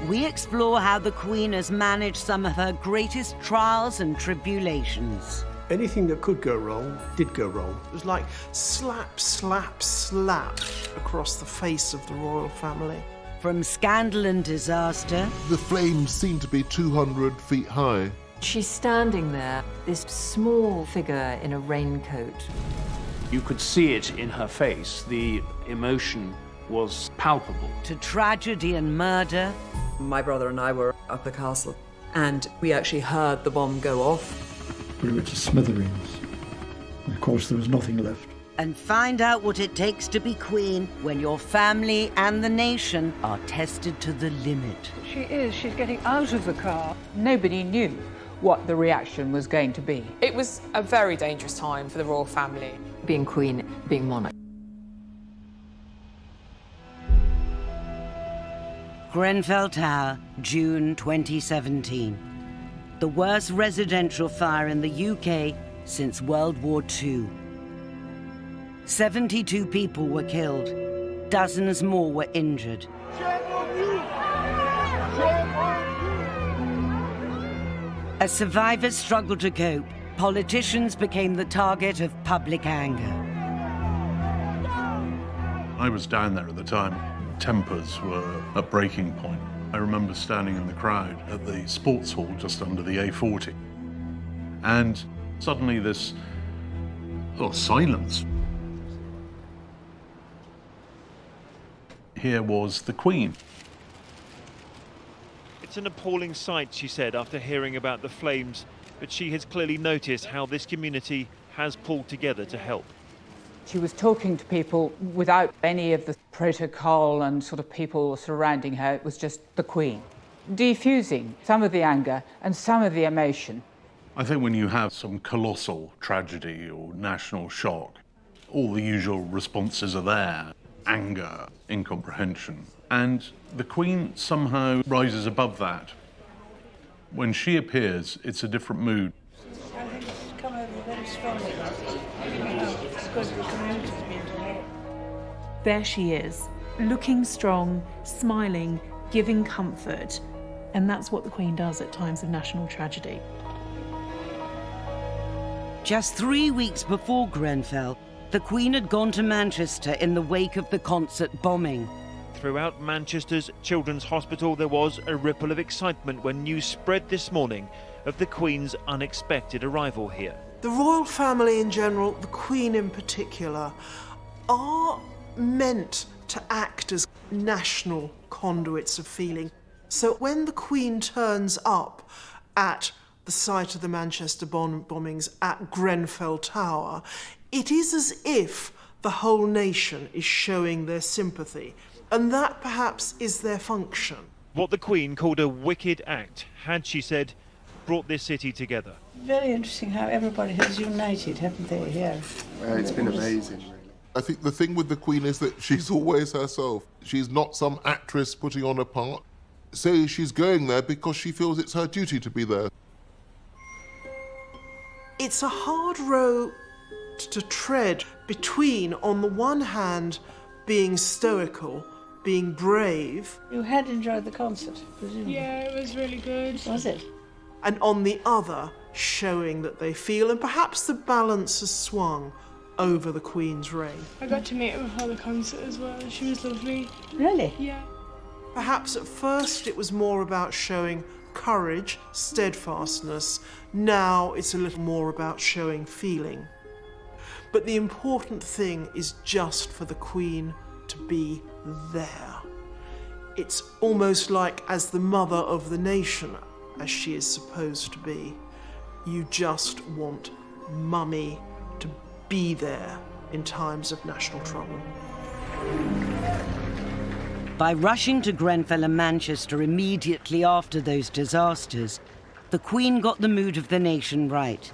we explore how the Queen has managed some of her greatest trials and tribulations. Anything that could go wrong did go wrong. It was like slap, slap, slap across the face of the royal family. From scandal and disaster... The flames seem to be 200 feet high. She's standing there, this small figure in a raincoat. You could see it in her face. The emotion was palpable. To tragedy and murder. My brother and I were up the castle, and we actually heard the bomb go off. We were to smithereens. And of course, there was nothing left. And find out what it takes to be Queen when your family and the nation are tested to the limit. She's getting out of the car. Nobody knew what the reaction was going to be. It was a very dangerous time for the royal family. Being Queen, being monarch. Grenfell Tower, June 2017. The worst residential fire in the UK since World War II. 72 people were killed. Dozens more were injured. As survivors struggled to cope, politicians became the target of public anger. I was down there at the time. Tempers were at breaking point. I remember standing in the crowd at the sports hall just under the A40. And suddenly this silence. Here was the Queen. It's an appalling sight, she said, after hearing about the flames, but she has clearly noticed how this community has pulled together to help. She was talking to people without any of the protocol and sort of people surrounding her. It was just the Queen, defusing some of the anger and some of the emotion. I think when you have some colossal tragedy or national shock, all the usual responses are there. Anger, incomprehension. And the Queen somehow rises above that. When she appears, it's a different mood. I think it's come over very strongly. It's because the community's been to help. There she is, looking strong, smiling, giving comfort. And that's what the Queen does at times of national tragedy. Just 3 weeks before Grenfell, the Queen had gone to Manchester in the wake of the concert bombing. Throughout Manchester's Children's Hospital, there was a ripple of excitement when news spread this morning of the Queen's unexpected arrival here. The royal family in general, the Queen in particular, are meant to act as national conduits of feeling. So when the Queen turns up at the site of the Manchester bombings at Grenfell Tower, it is as if the whole nation is showing their sympathy. And that perhaps is their function. What the Queen called a wicked act had, she said, brought this city together. Very interesting how everybody has united, haven't they, here? It's been amazing, really. I think the thing with the Queen is that she's always herself. She's not some actress putting on a part. So she's going there because she feels it's her duty to be there. It's a hard row to tread between, on the one hand, being stoical, being brave. You had enjoyed the concert, presumably? Yeah, it was really good. Was it? And on the other, showing that they feel, and perhaps the balance has swung over the Queen's reign. I got to meet her before the concert as well. She was lovely. Really? Yeah. Perhaps at first it was more about showing courage, steadfastness. Now it's a little more about showing feeling. But the important thing is just for the Queen to be there. It's almost like, as the mother of the nation, as she is supposed to be, you just want Mummy to be there in times of national trouble. By rushing to Grenfell and Manchester immediately after those disasters, the Queen got the mood of the nation right.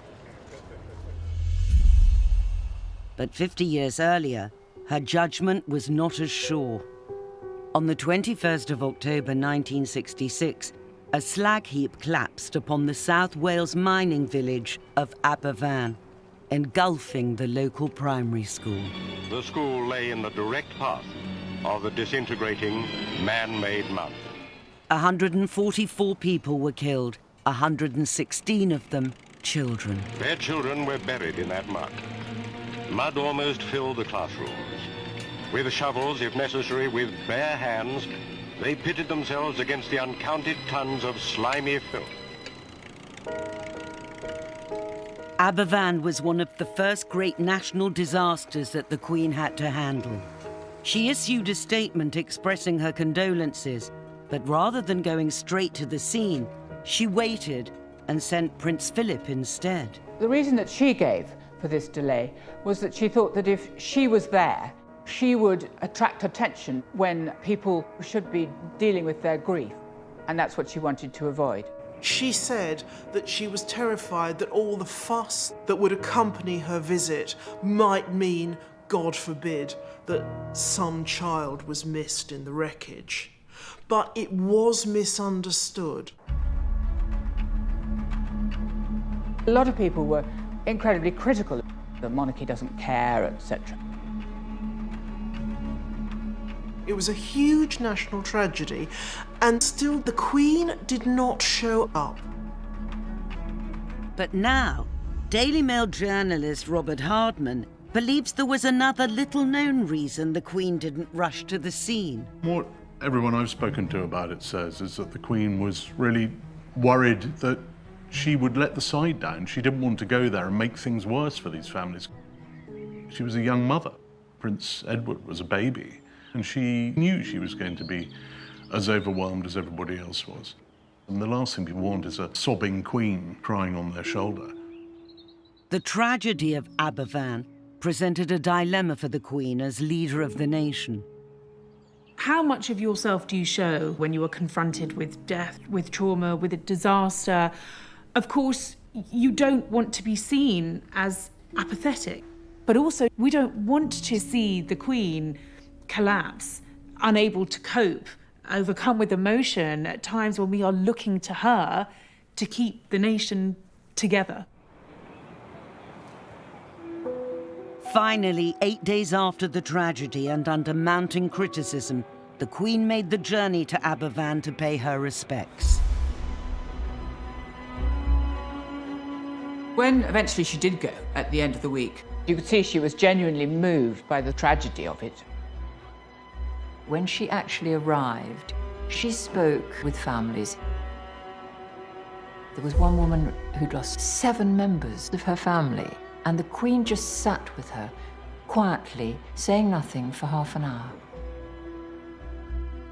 But 50 years earlier, her judgment was not as sure. On the 21st of October 1966, a slag heap collapsed upon the South Wales mining village of Aberfan, engulfing the local primary school. The school lay in the direct path of the disintegrating man-made mountain. 144 people were killed, 116 of them children. Their children were buried in that mud. Mud almost filled the classrooms. With shovels, if necessary, with bare hands, they pitted themselves against the uncounted tons of slimy filth. Aberfan was one of the first great national disasters that the Queen had to handle. She issued a statement expressing her condolences, but rather than going straight to the scene, she waited and sent Prince Philip instead. The reason that she gave for this delay was that she thought that if she was there, she would attract attention when people should be dealing with their grief, and that's what she wanted to avoid. She said that she was terrified that all the fuss that would accompany her visit might mean, God forbid, that some child was missed in the wreckage. But it was misunderstood. A lot of people were incredibly critical. The monarchy doesn't care, etc. It was a huge national tragedy, and still the Queen did not show up. But now, Daily Mail journalist Robert Hardman believes there was another little-known reason the Queen didn't rush to the scene. What everyone I've spoken to about it says is that the Queen was really worried that she would let the side down. She didn't want to go there and make things worse for these families. She was a young mother. Prince Edward was a baby, and she knew she was going to be as overwhelmed as everybody else was. And the last thing people want is a sobbing Queen crying on their shoulder. The tragedy of Aberfan presented a dilemma for the Queen as leader of the nation. How much of yourself do you show when you are confronted with death, with trauma, with a disaster? Of course, you don't want to be seen as apathetic, but also we don't want to see the Queen collapse, unable to cope, overcome with emotion at times when we are looking to her to keep the nation together. Finally, 8 days after the tragedy and under mounting criticism, the Queen made the journey to Aberfan to pay her respects. When eventually she did go at the end of the week, you could see she was genuinely moved by the tragedy of it. When she actually arrived, she spoke with families. There was one woman who'd lost 7 members of her family, and the Queen just sat with her, quietly, saying nothing for half an hour.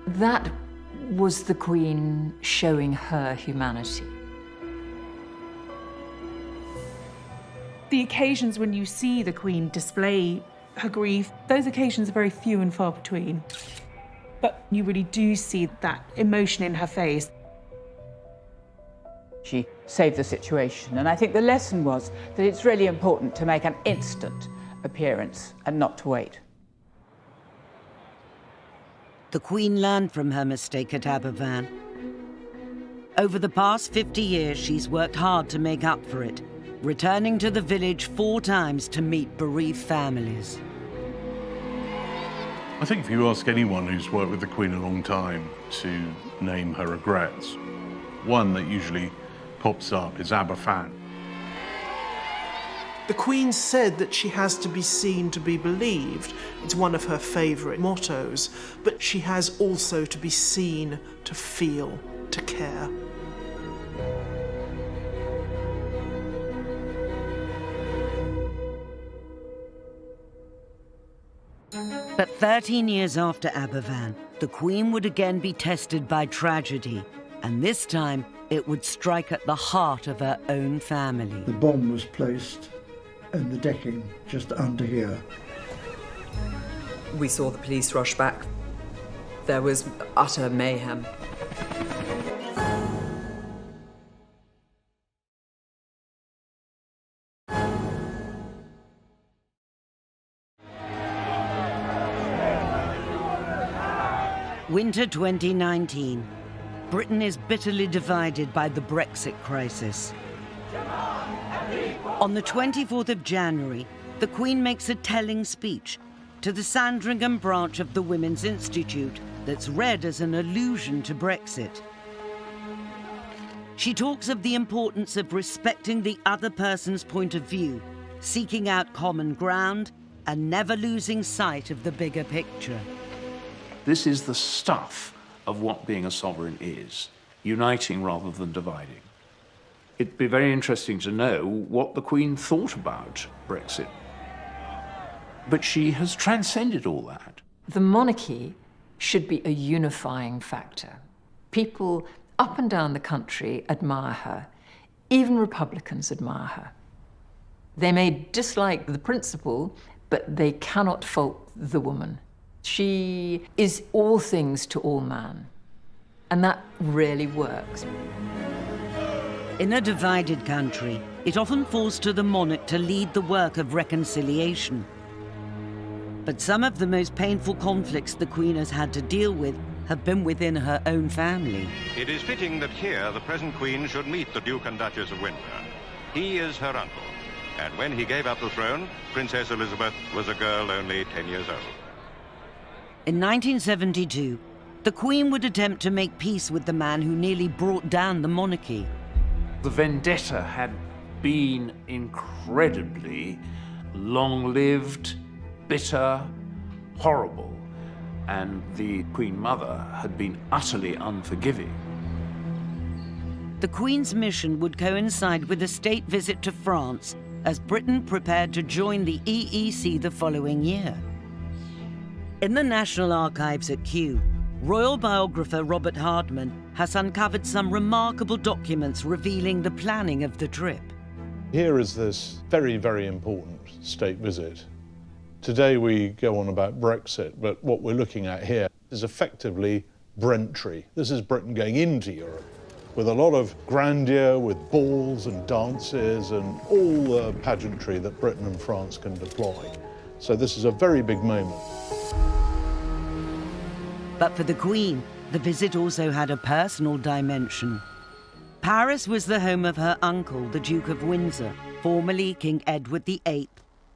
That was the Queen showing her humanity. The occasions when you see the Queen display her grief, those occasions are very few and far between. But you really do see that emotion in her face. She saved the situation, and I think the lesson was that it's really important to make an instant appearance and not to wait. The Queen learned from her mistake at Aberfan. Over the past 50 years, she's worked hard to make up for it, returning to the village 4 times to meet bereaved families. I think if you ask anyone who's worked with the Queen a long time to name her regrets, one that usually pops up is Aberfan. The Queen said that she has to be seen to be believed. It's one of her favourite mottos. But she has also to be seen to feel, to care. But 13 years after Aberfan, the Queen would again be tested by tragedy, and this time it would strike at the heart of her own family. The bomb was placed in the decking just under here. We saw the police rush back. There was utter mayhem. Winter 2019. Britain is bitterly divided by the Brexit crisis. On the 24th of January, the Queen makes a telling speech to the Sandringham branch of the Women's Institute that's read as an allusion to Brexit. She talks of the importance of respecting the other person's point of view, seeking out common ground, and never losing sight of the bigger picture. This is the stuff of what being a sovereign is, uniting rather than dividing. It'd be very interesting to know what the Queen thought about Brexit. But she has transcended all that. The monarchy should be a unifying factor. People up and down the country admire her. Even Republicans admire her. They may dislike the principle, but they cannot fault the woman. She is all things to all man, and that really works. In a divided country, it often falls to the monarch to lead the work of reconciliation. But some of the most painful conflicts the Queen has had to deal with have been within her own family. It is fitting that here the present Queen should meet the Duke and Duchess of Windsor. He is her uncle, and when he gave up the throne, Princess Elizabeth was a girl only 10 years old. In 1972, the Queen would attempt to make peace with the man who nearly brought down the monarchy. The vendetta had been incredibly long-lived, bitter, horrible, and the Queen Mother had been utterly unforgiving. The Queen's mission would coincide with a state visit to France as Britain prepared to join the EEC the following year. In the National Archives at Kew, royal biographer Robert Hardman has uncovered some remarkable documents revealing the planning of the trip. Here is this very, very important state visit. Today we go on about Brexit, but what we're looking at here is effectively Brentry. This is Britain going into Europe with a lot of grandeur, with balls and dances and all the pageantry that Britain and France can deploy. So this is a very big moment. But for the Queen, the visit also had a personal dimension. Paris was the home of her uncle, the Duke of Windsor, formerly King Edward VIII,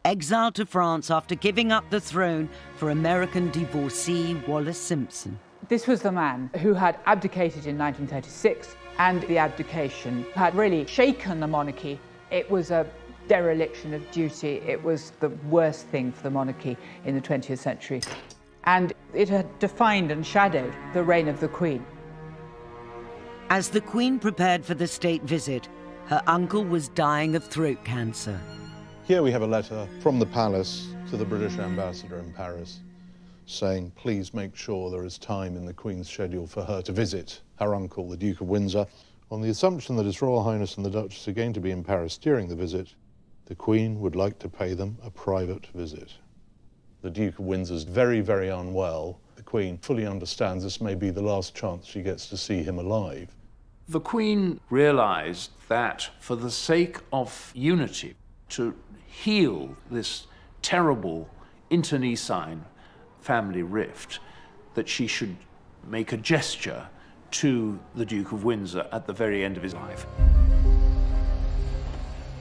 exiled to France after giving up the throne for American divorcee Wallis Simpson. This was the man who had abdicated in 1936, and the abdication had really shaken the monarchy. It was a dereliction of duty. It was the worst thing for the monarchy in the 20th century. And it had defined and shadowed the reign of the Queen. As the Queen prepared for the state visit, her uncle was dying of throat cancer. Here we have a letter from the palace to the British ambassador in Paris saying, please make sure there is time in the Queen's schedule for her to visit her uncle, the Duke of Windsor. On the assumption that His Royal Highness and the Duchess are going to be in Paris during the visit, the Queen would like to pay them a private visit. The Duke of Windsor's very, very unwell. The Queen fully understands this may be the last chance she gets to see him alive. The Queen realized that for the sake of unity, to heal this terrible internecine family rift, that she should make a gesture to the Duke of Windsor at the very end of his life.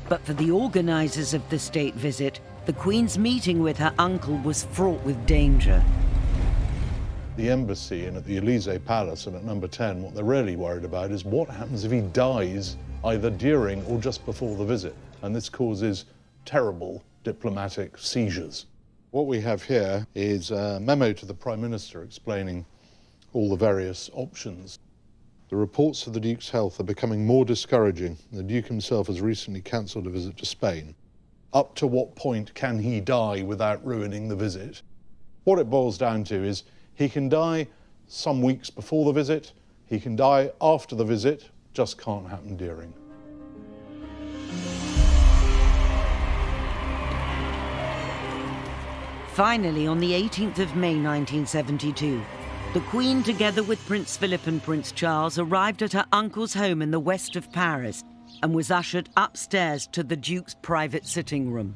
But for the organisers of the state visit, the Queen's meeting with her uncle was fraught with danger. The embassy and at the Elysee Palace and at number 10, what they're really worried about is what happens if he dies either during or just before the visit. And this causes terrible diplomatic seizures. What we have here is a memo to the Prime Minister explaining all the various options. The reports of the Duke's health are becoming more discouraging. The Duke himself has recently cancelled a visit to Spain. Up to what point can he die without ruining the visit? What it boils down to is he can die some weeks before the visit, he can die after the visit, just can't happen during. Finally, on the 18th of May 1972, the Queen, together with Prince Philip and Prince Charles, arrived at her uncle's home in the west of Paris and was ushered upstairs to the Duke's private sitting room.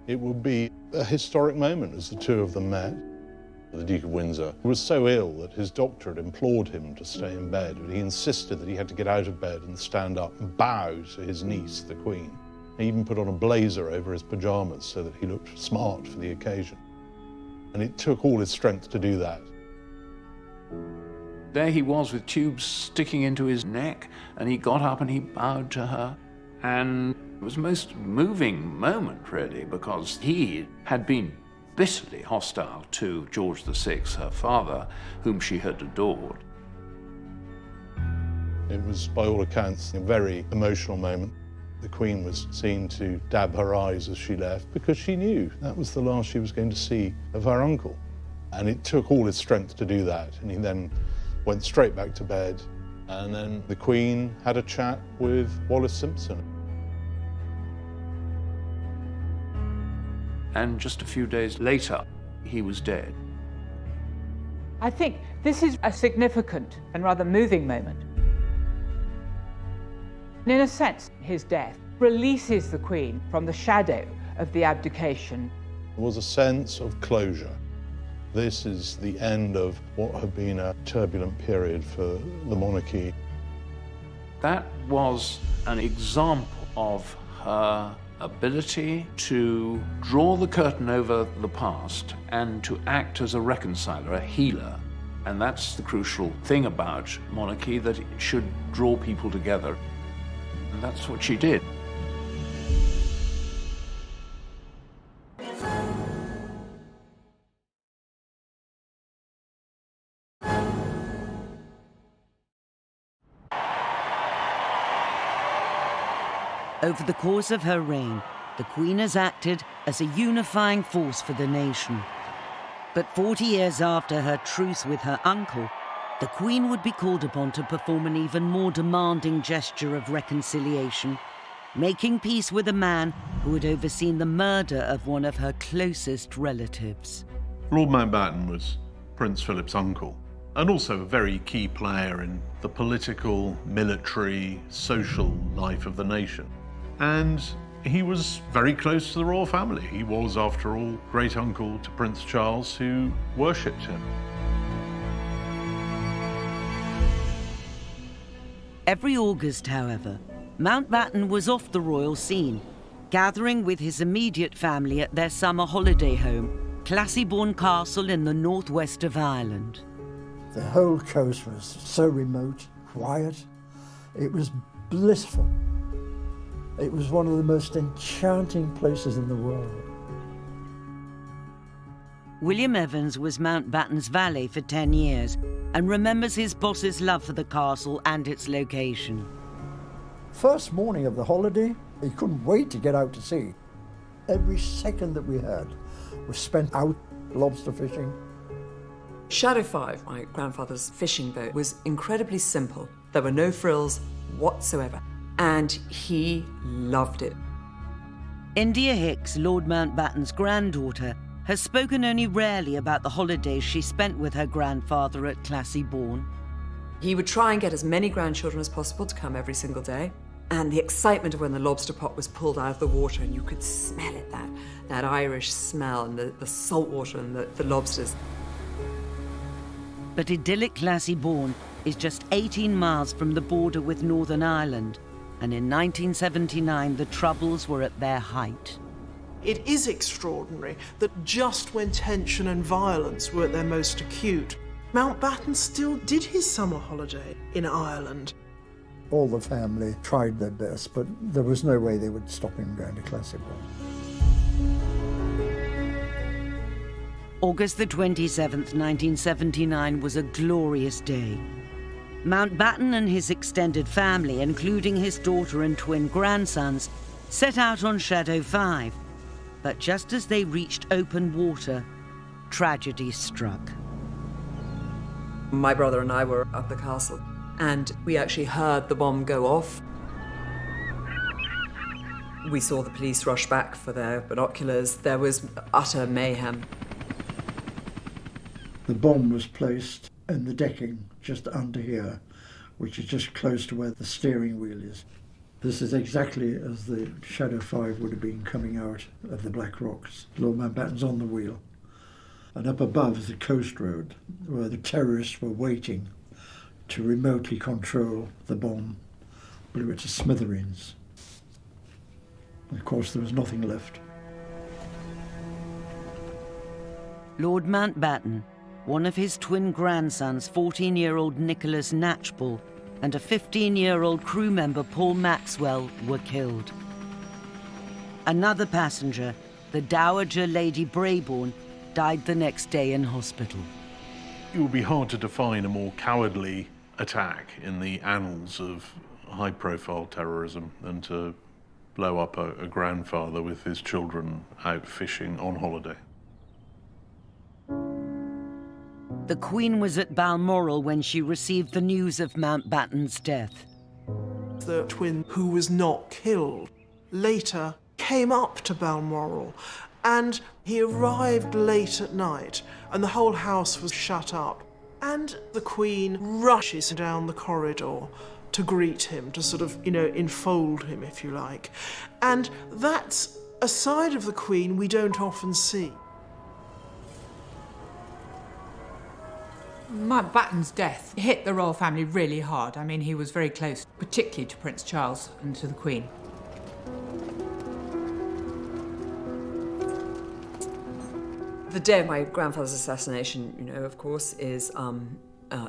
It would be a historic moment as the two of them met. The Duke of Windsor was so ill that his doctor had implored him to stay in bed, but he insisted that he had to get out of bed and stand up and bow to his niece, the Queen. He even put on a blazer over his pyjamas so that he looked smart for the occasion. And it took all his strength to do that. There he was with tubes sticking into his neck, and he got up and he bowed to her. And it was a most moving moment, really, because he had been bitterly hostile to George VI, her father, whom she had adored. It was, by all accounts, a very emotional moment. The Queen was seen to dab her eyes as she left because she knew that was the last she was going to see of her uncle. And it took all his strength to do that. And he then went straight back to bed. And then the Queen had a chat with Wallace Simpson. And just a few days later, he was dead. I think this is a significant and rather moving moment. In a sense, his death releases the Queen from the shadow of the abdication. There was a sense of closure. This is the end of what had been a turbulent period for the monarchy. That was an example of her ability to draw the curtain over the past and to act as a reconciler, a healer. And that's the crucial thing about monarchy, that it should draw people together. And that's what she did. Over the course of her reign, the Queen has acted as a unifying force for the nation. But 40 years after her truce with her uncle, the Queen would be called upon to perform an even more demanding gesture of reconciliation, making peace with a man who had overseen the murder of one of her closest relatives. Lord Mountbatten was Prince Philip's uncle, and also a very key player in the political, military, social life of the nation. And he was very close to the royal family. He was, after all, great uncle to Prince Charles, who worshipped him. Every August, however, Mountbatten was off the royal scene, gathering with his immediate family at their summer holiday home, Classiebawn Castle in the northwest of Ireland. The whole coast was so remote, quiet. It was blissful. It was one of the most enchanting places in the world. William Evans was Mountbatten's valet for 10 years and remembers his boss's love for the castle and its location. First morning of the holiday, he couldn't wait to get out to sea. Every second that we had was spent out lobster fishing. Shadow 5, my grandfather's fishing boat, was incredibly simple. There were no frills whatsoever, and he loved it. India Hicks, Lord Mountbatten's granddaughter, has spoken only rarely about the holidays she spent with her grandfather at Classiebawn. He would try and get as many grandchildren as possible to come every single day. And the excitement of when the lobster pot was pulled out of the water and you could smell it, that Irish smell, and the salt water and the lobsters. But idyllic Classiebawn is just 18 miles from the border with Northern Ireland, and in 1979 the Troubles were at their height. It is extraordinary that just when tension and violence were at their most acute, Mountbatten still did his summer holiday in Ireland. All the family tried their best, but there was no way they would stop him going to Classiebawn. August the 27th, 1979 was a glorious day. Mountbatten and his extended family, including his daughter and twin grandsons, set out on Shadow 5. But just as they reached open water, tragedy struck. My brother and I were up the castle, and we actually heard the bomb go off. We saw the police rush back for their binoculars. There was utter mayhem. The bomb was placed in the decking just under here, which is just close to where the steering wheel is. This is exactly as the Shadow 5 would have been coming out of the Black Rocks. Lord Mountbatten's on the wheel. And up above is the coast road, where the terrorists were waiting to remotely control the bomb, blew it to smithereens. And of course, there was nothing left. Lord Mountbatten, one of his twin grandsons, 14-year-old Nicholas Knatchbull, and a 15-year-old crew member, Paul Maxwell, were killed. Another passenger, the Dowager Lady Brabourne, died the next day in hospital. It would be hard to define a more cowardly attack in the annals of high-profile terrorism than to blow up a grandfather with his children out fishing on holiday. The Queen was at Balmoral when she received the news of Mountbatten's death. The twin who was not killed later came up to Balmoral, and he arrived late at night and the whole house was shut up, and the Queen rushes down the corridor to greet him, to sort of, enfold him, if you like. And that's a side of the Queen we don't often see. Mountbatten's death hit the royal family really hard. I mean, he was very close, particularly to Prince Charles and to the Queen. The day of my grandfather's assassination, of course, is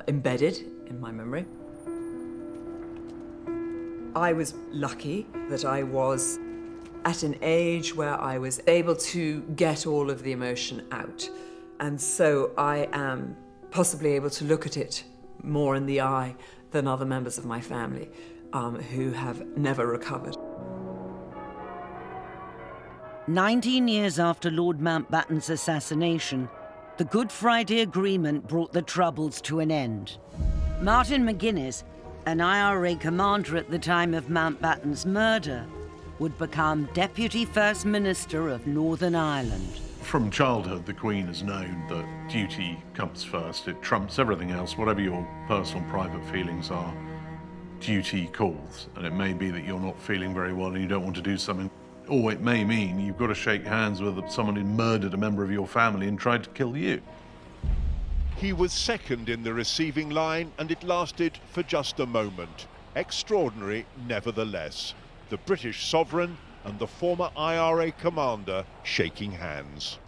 embedded in my memory. I was lucky that I was at an age where I was able to get all of the emotion out. And so I am possibly able to look at it more in the eye than other members of my family who have never recovered. 19 years after Lord Mountbatten's assassination, the Good Friday Agreement brought the Troubles to an end. Martin McGuinness, an IRA commander at the time of Mountbatten's murder, would become Deputy First Minister of Northern Ireland. From childhood, the Queen has known that duty comes first. It trumps everything else. Whatever your personal, private feelings are, duty calls. And it may be that you're not feeling very well and you don't want to do something. Or it may mean you've got to shake hands with someone who murdered a member of your family and tried to kill you. He was second in the receiving line, and it lasted for just a moment. Extraordinary, nevertheless. The British sovereign and the former IRA commander shaking hands.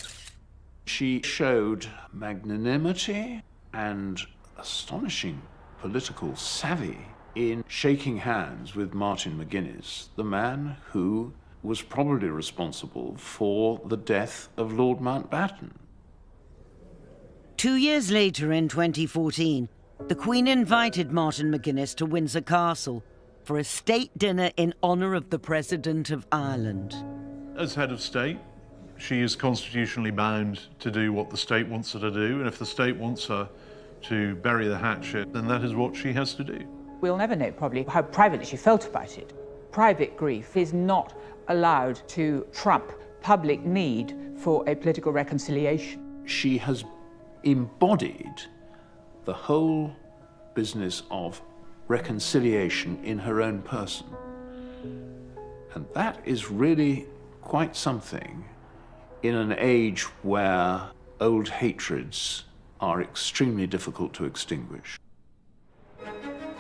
She showed magnanimity and astonishing political savvy in shaking hands with Martin McGuinness, the man who was probably responsible for the death of Lord Mountbatten. 2 years later, in 2014, the Queen invited Martin McGuinness to Windsor Castle for a state dinner in honour of the President of Ireland. As head of state, she is constitutionally bound to do what the state wants her to do, and if the state wants her to bury the hatchet, then that is what she has to do. We'll never know probably how privately she felt about it. Private grief is not allowed to trump public need for a political reconciliation. She has embodied the whole business of reconciliation in her own person. And that is really quite something in an age where old hatreds are extremely difficult to extinguish.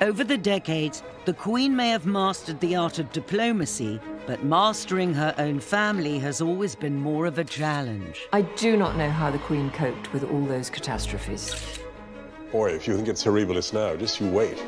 Over the decades, the Queen may have mastered the art of diplomacy, but mastering her own family has always been more of a challenge. I do not know how the Queen coped with all those catastrophes. Boy, if you think it's horribilis now, just you wait.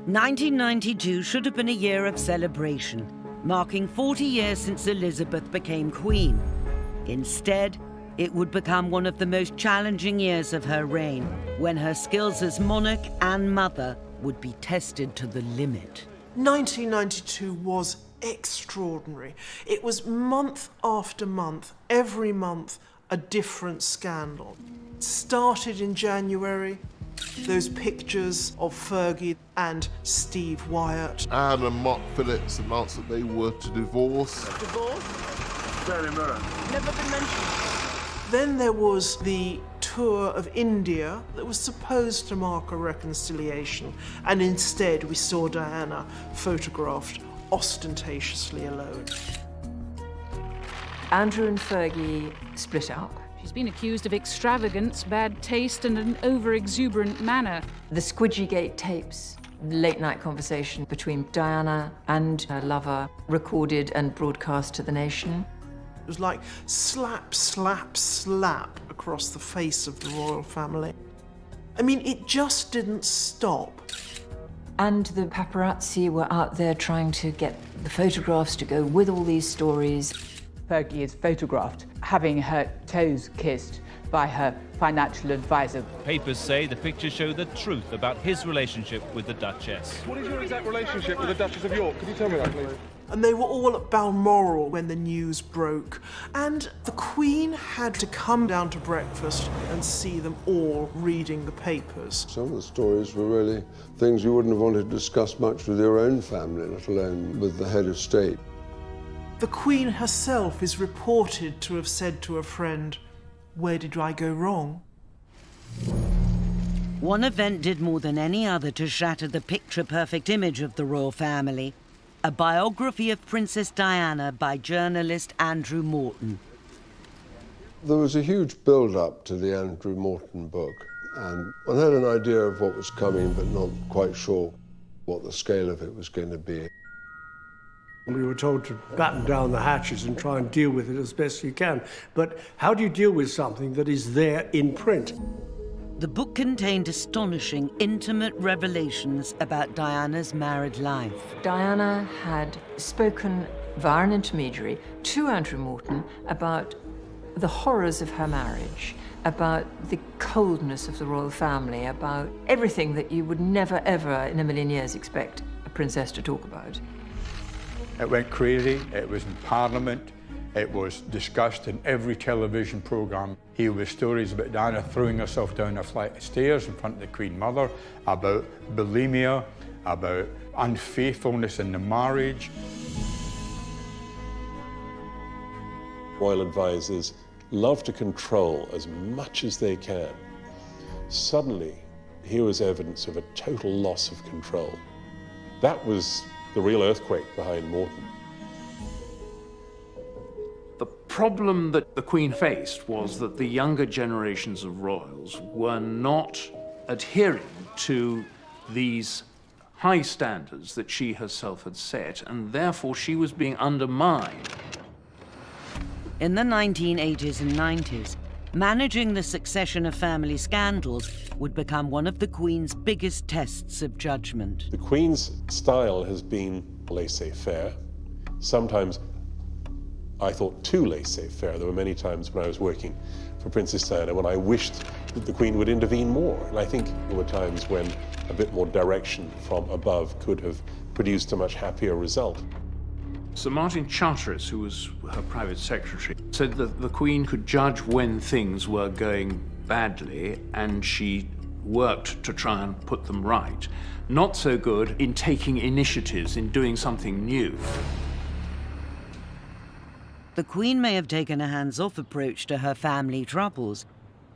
1992 should have been a year of celebration, marking 40 years since Elizabeth became Queen. Instead, it would become one of the most challenging years of her reign, when her skills as monarch and mother would be tested to the limit. 1992 was extraordinary. It was month after month, every month, a different scandal. It started in January, those pictures of Fergie and Steve Wyatt. Anne and Mark Phillips announced that they were to divorce. Divorce? Very mirror. Never been mentioned. Then there was the tour of India that was supposed to mark a reconciliation, and instead we saw Diana photographed ostentatiously alone. Andrew and Fergie split up. She's been accused of extravagance, bad taste, and an over-exuberant manner. The Squidgygate tapes, late-night conversation between Diana and her lover, recorded and broadcast to the nation. It was like slap, slap, slap across the face of the royal family. I mean, it just didn't stop. And the paparazzi were out there trying to get the photographs to go with all these stories. Fergie is photographed having her toes kissed by her financial advisor. Papers say the pictures show the truth about his relationship with the Duchess. What is your exact relationship with the Duchess of York? Could you tell me that, please? And they were all at Balmoral when the news broke. And the Queen had to come down to breakfast and see them all reading the papers. Some of the stories were really things you wouldn't have wanted to discuss much with your own family, let alone with the head of state. The Queen herself is reported to have said to a friend, "Where did I go wrong?" One event did more than any other to shatter the picture-perfect image of the royal family: a biography of Princess Diana by journalist Andrew Morton. There was a huge build-up to the Andrew Morton book, and I had an idea of what was coming, but not quite sure what the scale of it was going to be. We were told to batten down the hatches and try and deal with it as best you can. But how do you deal with something that is there in print? The book contained astonishing, intimate revelations about Diana's married life. Diana had spoken via an intermediary to Andrew Morton about the horrors of her marriage, about the coldness of the royal family, about everything that you would never, ever in a million years expect a princess to talk about. It went crazy, it was in Parliament, it was discussed in every television programme. Here were stories about Diana throwing herself down a flight of stairs in front of the Queen Mother, about bulimia, about unfaithfulness in the marriage. Royal advisors love to control as much as they can. Suddenly, here was evidence of a total loss of control. That was the real earthquake behind Morton. The problem that the Queen faced was that the younger generations of royals were not adhering to these high standards that she herself had set, and therefore she was being undermined. In the 1980s and 90s, managing the succession of family scandals would become one of the Queen's biggest tests of judgment. The Queen's style has been laissez-faire. Sometimes I thought too laissez-faire. There were many times when I was working for Princess Diana when I wished that the Queen would intervene more. And I think there were times when a bit more direction from above could have produced a much happier result. Sir Martin Charteris, who was her private secretary, said that the Queen could judge when things were going badly, and she worked to try and put them right. Not so good in taking initiatives, in doing something new. The Queen may have taken a hands-off approach to her family troubles,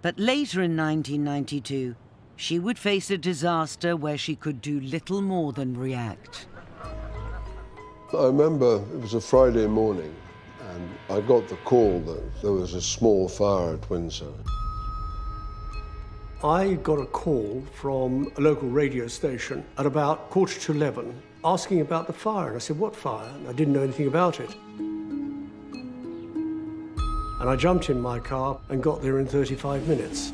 but later in 1992, she would face a disaster where she could do little more than react. I remember it was a Friday morning, and I got the call that there was a small fire at Windsor. I got a call from a local radio station at about 11:15 asking about the fire. And I said, "What fire?" And I didn't know anything about it. And I jumped in my car and got there in 35 minutes.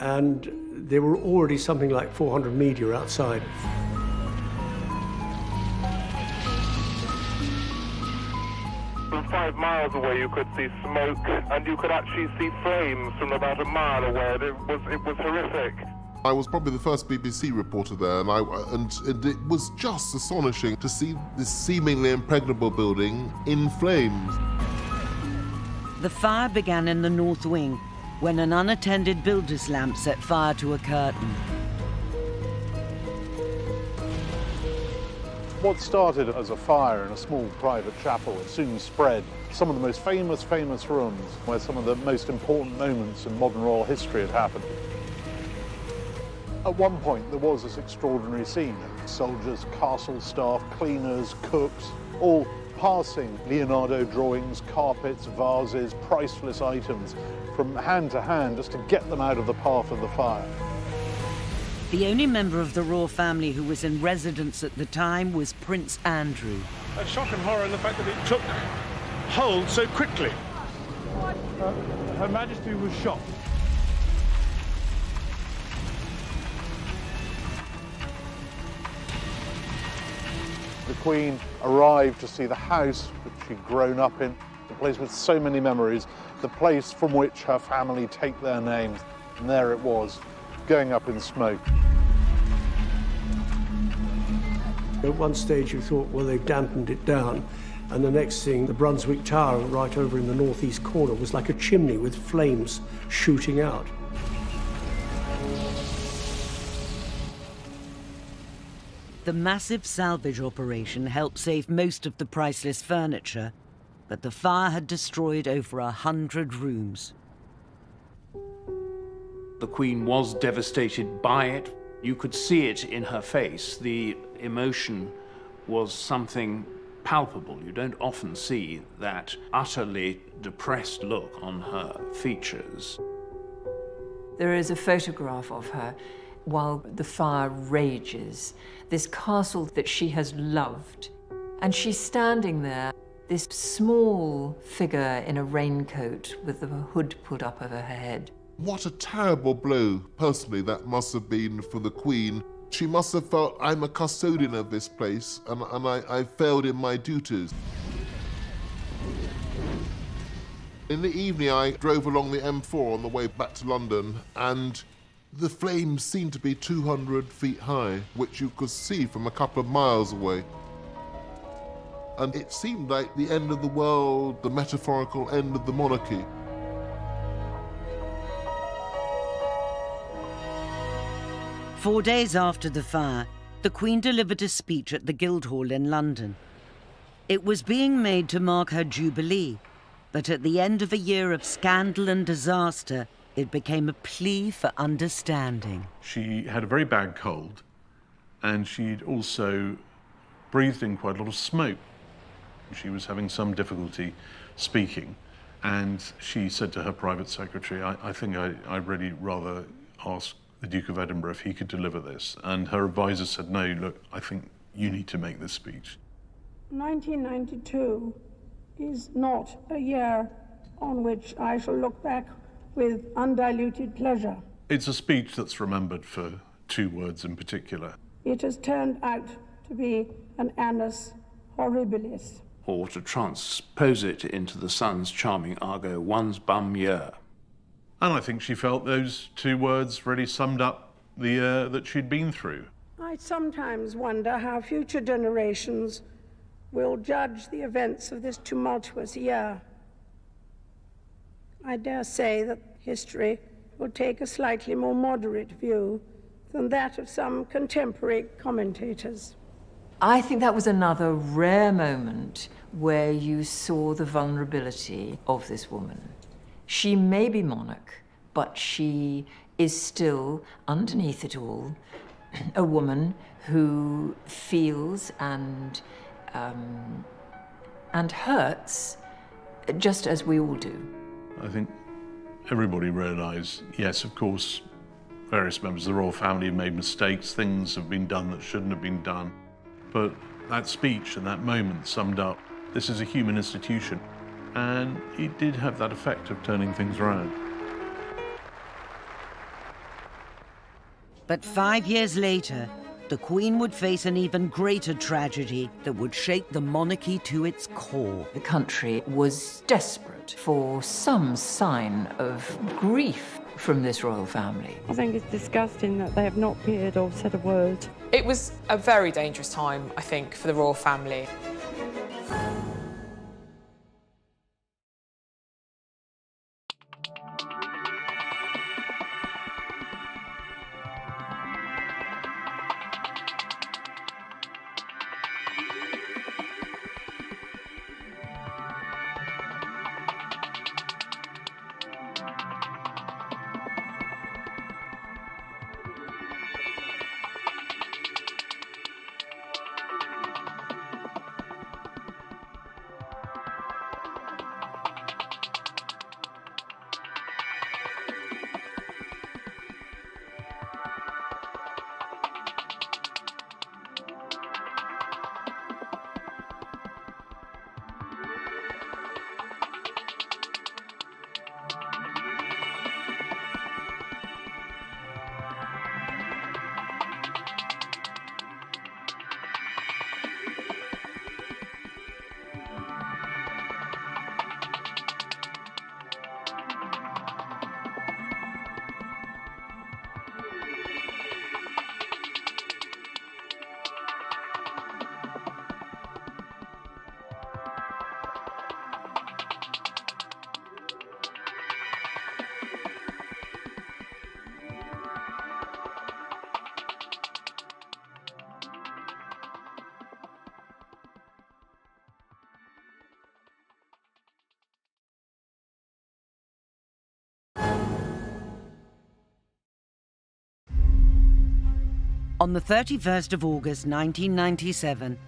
And there were already something like 400 media outside. 5 miles away you could see smoke, and you could actually see flames from about a mile away. It was horrific. I was probably the first BBC reporter there, and it was just astonishing to see this seemingly impregnable building in flames. The fire began in the north wing when an unattended builder's lamp set fire to a curtain. What started as a fire in a small private chapel, it soon spread. Some of the most famous rooms where some of the most important moments in modern royal history had happened. At one point, there was this extraordinary scene. Soldiers, castle staff, cleaners, cooks, all passing Leonardo drawings, carpets, vases, priceless items from hand to hand just to get them out of the path of the fire. The only member of the royal family who was in residence at the time was Prince Andrew. A shock and horror in the fact that it took hold so quickly. Her Majesty was shocked. The Queen arrived to see the house which she'd grown up in, the place with so many memories, the place from which her family take their names. And there it was, going up in smoke. At one stage you thought, well, they've dampened it down, and the next thing, the Brunswick Tower right over in the northeast corner was like a chimney with flames shooting out. The massive salvage operation helped save most of the priceless furniture, but the fire had destroyed over 100 rooms. The Queen was devastated by it. You could see it in her face. The emotion was something palpable. You don't often see that utterly depressed look on her features. There is a photograph of her while the fire rages, this castle that she has loved. And she's standing there, this small figure in a raincoat with the hood pulled up over her head. What a terrible blow, personally, that must have been for the Queen. She must have felt, I'm a custodian of this place, and I failed in my duties. In the evening, I drove along the M4 on the way back to London, and the flames seemed to be 200 feet high, which you could see from a couple of miles away. And it seemed like the end of the world, the metaphorical end of the monarchy. Four days after the fire, the Queen delivered a speech at the Guildhall in London. It was being made to mark her Jubilee, but at the end of a year of scandal and disaster, it became a plea for understanding. She had a very bad cold, and she'd also breathed in quite a lot of smoke. She was having some difficulty speaking, and she said to her private secretary, I think I'd really rather ask the Duke of Edinburgh if he could deliver this. And her advisor said, no, look, I think you need to make this speech. 1992 is not a year on which I shall look back with undiluted pleasure. It's a speech that's remembered for two words in particular. It has turned out to be an annus horribilis. Or to transpose it into the Sun's charming argot, one's bum year. And I think she felt those two words really summed up the year that she'd been through. I sometimes wonder how future generations will judge the events of this tumultuous year. I dare say that history will take a slightly more moderate view than that of some contemporary commentators. I think that was another rare moment where you saw the vulnerability of this woman. She may be monarch, but she is still, underneath it all, a woman who feels and hurts just as we all do. I think everybody realised, yes, of course, various members of the royal family have made mistakes, things have been done that shouldn't have been done. But that speech and that moment summed up, this is a human institution. And it did have that effect of turning things around. But 5 years later, the Queen would face an even greater tragedy that would shake the monarchy to its core. The country was desperate for some sign of grief from this royal family. I think it's disgusting that they have not appeared or said a word. It was a very dangerous time, I think, for the royal family. On the 31st of August 1997,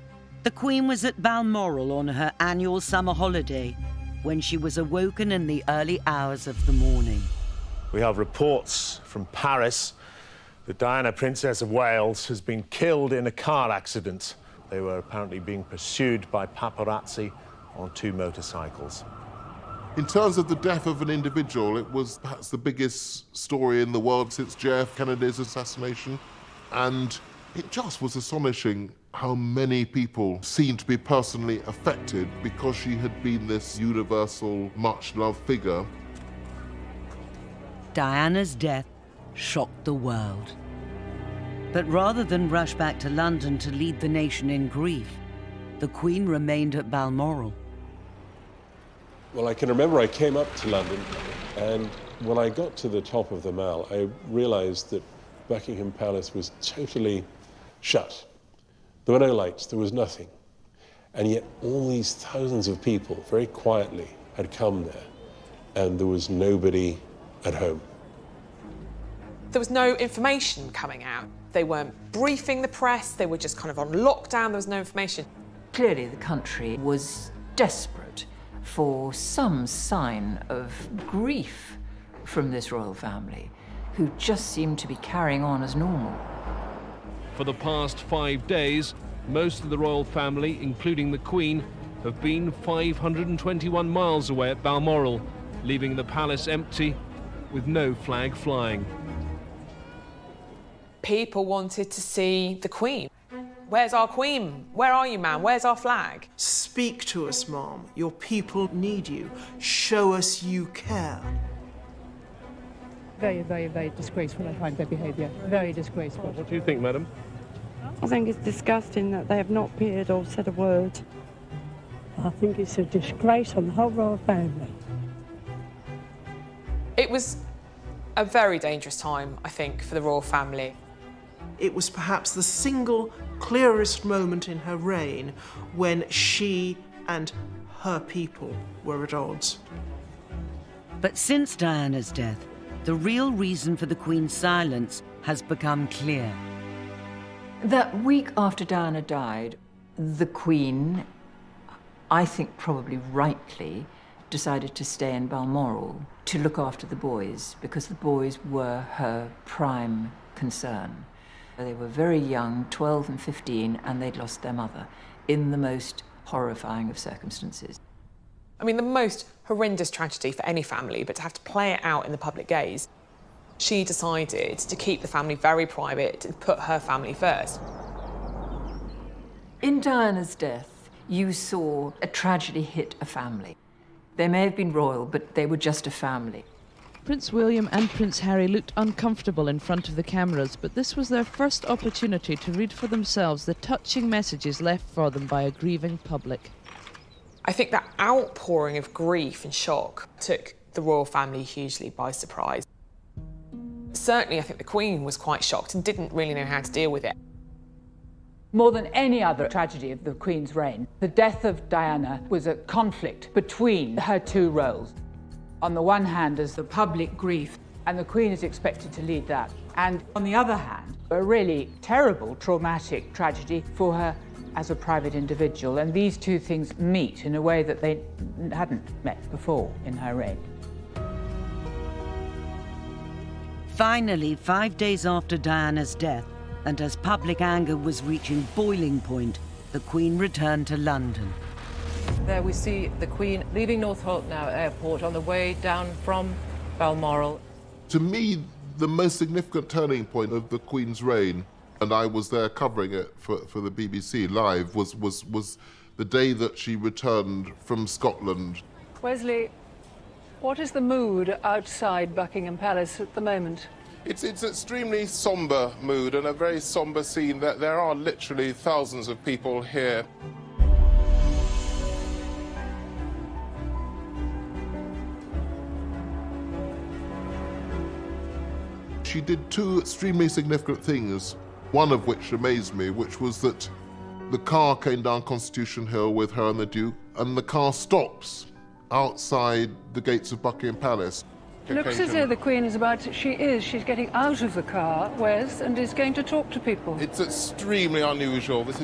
the Queen was at Balmoral on her annual summer holiday when she was awoken in the early hours of the morning. We have reports from Paris that Diana, Princess of Wales, has been killed in a car accident. They were apparently being pursued by paparazzi on 2 motorcycles. In terms of the death of an individual, it was perhaps the biggest story in the world since JF Kennedy's assassination. And it just was astonishing how many people seemed to be personally affected because she had been this universal, much-loved figure. Diana's death shocked the world. But rather than rush back to London to lead the nation in grief, the Queen remained at Balmoral. Well, I can remember I came up to London, and when I got to the top of the Mall, I realised that Buckingham Palace was totally shut. There were no lights, there was nothing. And yet all these thousands of people, very quietly, had come there, and there was nobody at home. There was no information coming out. They weren't briefing the press, they were just kind of on lockdown, there was no information. Clearly the country was desperate for some sign of grief from this royal family, who just seemed to be carrying on as normal. For the past 5 days, most of the royal family, including the Queen, have been 521 miles away at Balmoral, leaving the palace empty with no flag flying. People wanted to see the Queen. Where's our Queen? Where are you, ma'am? Where's our flag? Speak to us, ma'am. Your people need you. Show us you care. Very, very, very disgraceful, I find their behaviour. Very disgraceful. What do you think, madam? I think it's disgusting that they have not appeared or said a word. I think it's a disgrace on the whole royal family. It was a very dangerous time, I think, for the royal family. It was perhaps the single clearest moment in her reign when she and her people were at odds. But since Diana's death, the real reason for the Queen's silence has become clear. That week after Diana died, the Queen, I think probably rightly, decided to stay in Balmoral to look after the boys, because the boys were her prime concern. They were very young, 12 and 15, and they'd lost their mother in the most horrifying of circumstances. I mean, the most horrendous tragedy for any family, but to have to play it out in the public gaze. She decided to keep the family very private and put her family first. In Diana's death, you saw a tragedy hit a family. They may have been royal, but they were just a family. Prince William and Prince Harry looked uncomfortable in front of the cameras, but this was their first opportunity to read for themselves the touching messages left for them by a grieving public. I think that outpouring of grief and shock took the royal family hugely by surprise. Certainly, I think the Queen was quite shocked and didn't really know how to deal with it. More than any other tragedy of the Queen's reign, the death of Diana was a conflict between her two roles. On the one hand, as the public grief, and the Queen is expected to lead that. And on the other hand, a really terrible, traumatic tragedy for her as a private individual. And these two things meet in a way that they hadn't met before in her reign. Finally, 5 days after Diana's death, and as public anger was reaching boiling point, the Queen returned to London. There we see the Queen leaving Northolt now Airport on the way down from Balmoral. To me, the most significant turning point of the Queen's reign, and I was there covering it for the BBC Live, was the day that she returned from Scotland. Wesley, what is the mood outside Buckingham Palace at the moment? It's extremely sombre mood and a very sombre scene. That there are literally thousands of people here. She did two extremely significant things, one of which amazed me, which was that the car came down Constitution Hill with her and the Duke, and the car stops outside the gates of Buckingham Palace. Looks as though the Queen is about to, she's getting out of the car, Wes, and is going to talk to people. It's extremely unusual. This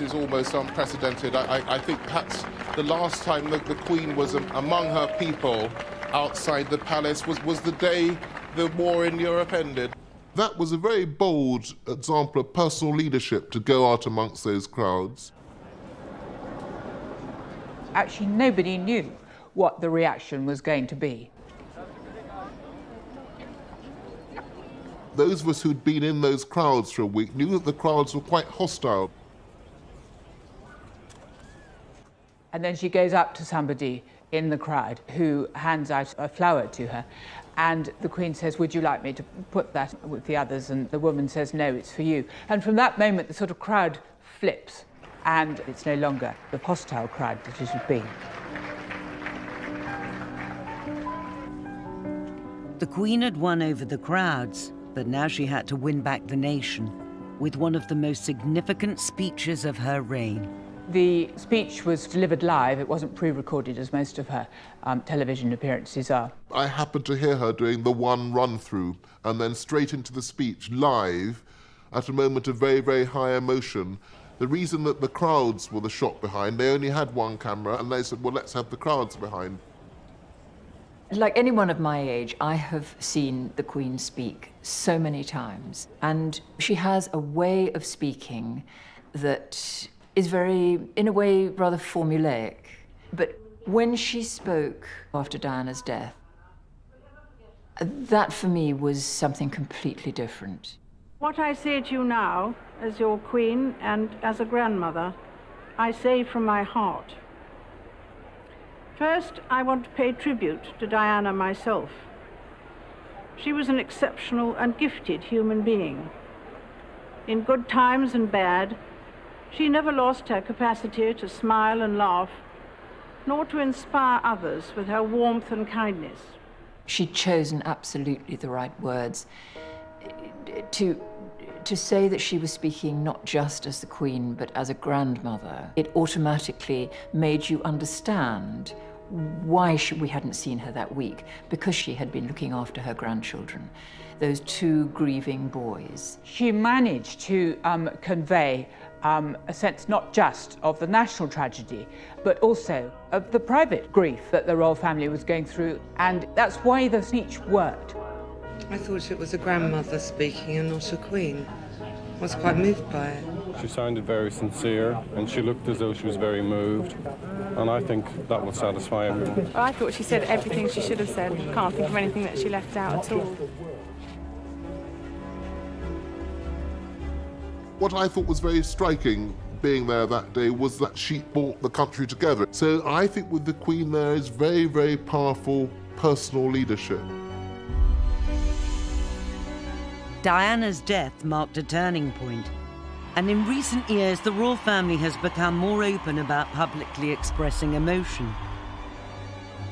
is almost unprecedented. I think perhaps the last time the Queen was among her people outside the palace was the day the war in Europe ended. That was a very bold example of personal leadership to go out amongst those crowds. Actually, nobody knew what the reaction was going to be. Those of us who'd been in those crowds for a week knew that the crowds were quite hostile. And then she goes up to somebody in the crowd who hands out a flower to her. And the Queen says, "Would you like me to put that with the others?" And the woman says, "No, it's for you." And from that moment, the sort of crowd flips, and it's no longer the hostile crowd that it had been. The Queen had won over the crowds, but now she had to win back the nation with one of the most significant speeches of her reign. The speech was delivered live. It wasn't pre-recorded as most of her television appearances are. I happened to hear her doing the one run-through and then straight into the speech live at a moment of very, very high emotion. The reason that the crowds were the shot behind, they only had one camera, and they said, well, let's have the crowds behind. Like anyone of my age, I have seen the Queen speak so many times, and she has a way of speaking that is very, in a way, rather formulaic. But when she spoke after Diana's death, that for me was something completely different. What I say to you now, as your Queen and as a grandmother, I say from my heart. First, I want to pay tribute to Diana myself. She was an exceptional and gifted human being. In good times and bad, she never lost her capacity to smile and laugh, nor to inspire others with her warmth and kindness. She'd chosen absolutely the right words. To say that she was speaking not just as the Queen, but as a grandmother, it automatically made you understand why we hadn't seen her that week, because she had been looking after her grandchildren, those two grieving boys. She managed to convey a sense not just of the national tragedy, but also of the private grief that the royal family was going through, and that's why the speech worked. I thought it was a grandmother speaking and not a queen. I was quite moved by it. She sounded very sincere, and she looked as though she was very moved, and I think that will satisfy everyone. I thought she said everything she should have said. Can't think of anything that she left out at all. What I thought was very striking being there that day was that she brought the country together. So I think with the Queen there is very, very powerful personal leadership. Diana's death marked a turning point, and in recent years the royal family has become more open about publicly expressing emotion.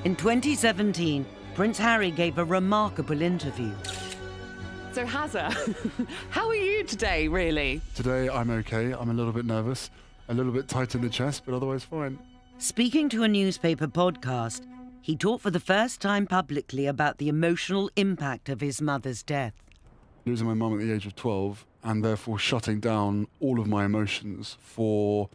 In 2017, Prince Harry gave a remarkable interview. So Hazza, how are you today, really? Today I'm okay. I'm a little bit nervous, a little bit tight in the chest, but otherwise fine. Speaking to a newspaper podcast, he talked for the first time publicly about the emotional impact of his mother's death. Losing my mum at the age of 12 and therefore shutting down all of my emotions for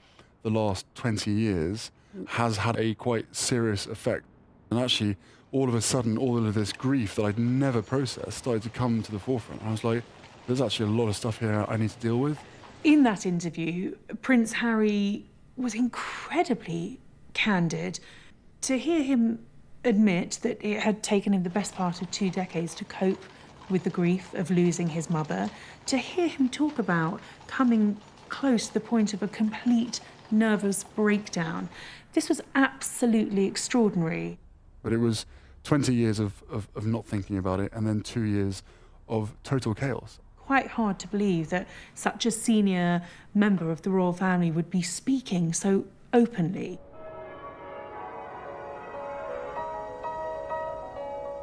the last 20 years has had a quite serious effect. And actually, all of a sudden, all of this grief that I'd never processed started to come to the forefront. I was like, there's actually a lot of stuff here I need to deal with. In that interview, Prince Harry was incredibly candid. To hear him admit that it had taken him the best part of 2 decades to cope with the grief of losing his mother, to hear him talk about coming close to the point of a complete nervous breakdown, this was absolutely extraordinary. But it was 20 years of not thinking about it, and then 2 years of total chaos. Quite hard to believe that such a senior member of the royal family would be speaking so openly.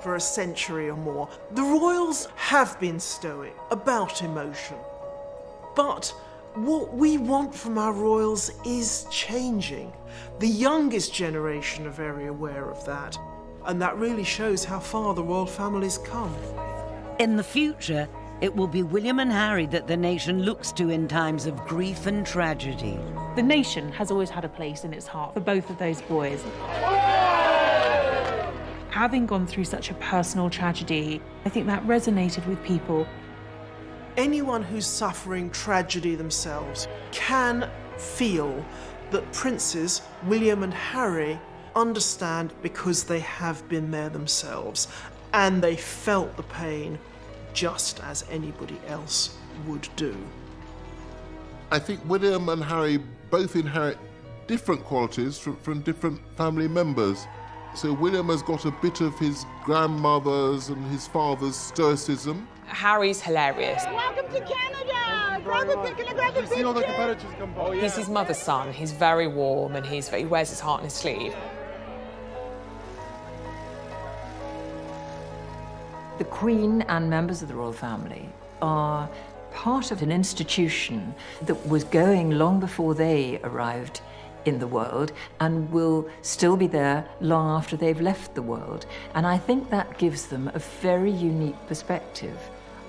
For a century or more, the royals have been stoic about emotion. But what we want from our royals is changing. The youngest generation are very aware of that, and that really shows how far the royal family's come. In the future, it will be William and Harry that the nation looks to in times of grief and tragedy. The nation has always had a place in its heart for both of those boys. Having gone through such a personal tragedy, I think that resonated with people. Anyone who's suffering tragedy themselves can feel that Princes William and Harry understand because they have been there themselves, and they felt the pain just as anybody else would do. I think William and Harry both inherit different qualities from different family members. So William has got a bit of his grandmother's and his father's stoicism. Harry's hilarious. Welcome to Canada! Grab a pic, can I grab a picture? See all the competitors come by. He's his mother's son. He's very warm and he wears his heart on his sleeve. The Queen and members of the royal family are part of an institution that was going long before they arrived in the world and will still be there long after they've left the world. And I think that gives them a very unique perspective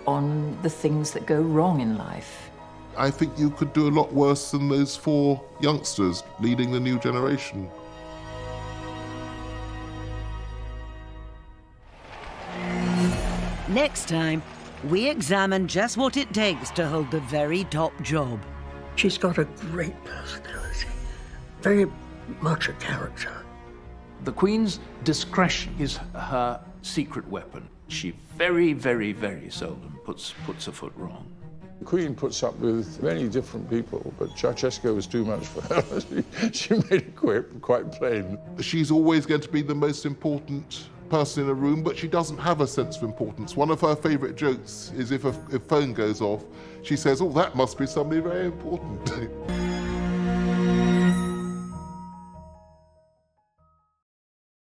on the things that go wrong in life. I think you could do a lot worse than those 4 youngsters leading the new generation. Next time, we examine just what it takes to hold the very top job. She's got a great personality, very much a character. The Queen's discretion is her secret weapon. She very, very, very seldom puts a foot wrong. The Queen puts up with many different people, but Ceausescu was too much for her. She made it quite plain. She's always going to be the most important person in a room, but she doesn't have a sense of importance. One of her favourite jokes is if a phone goes off, she says, "Oh, that must be somebody very important."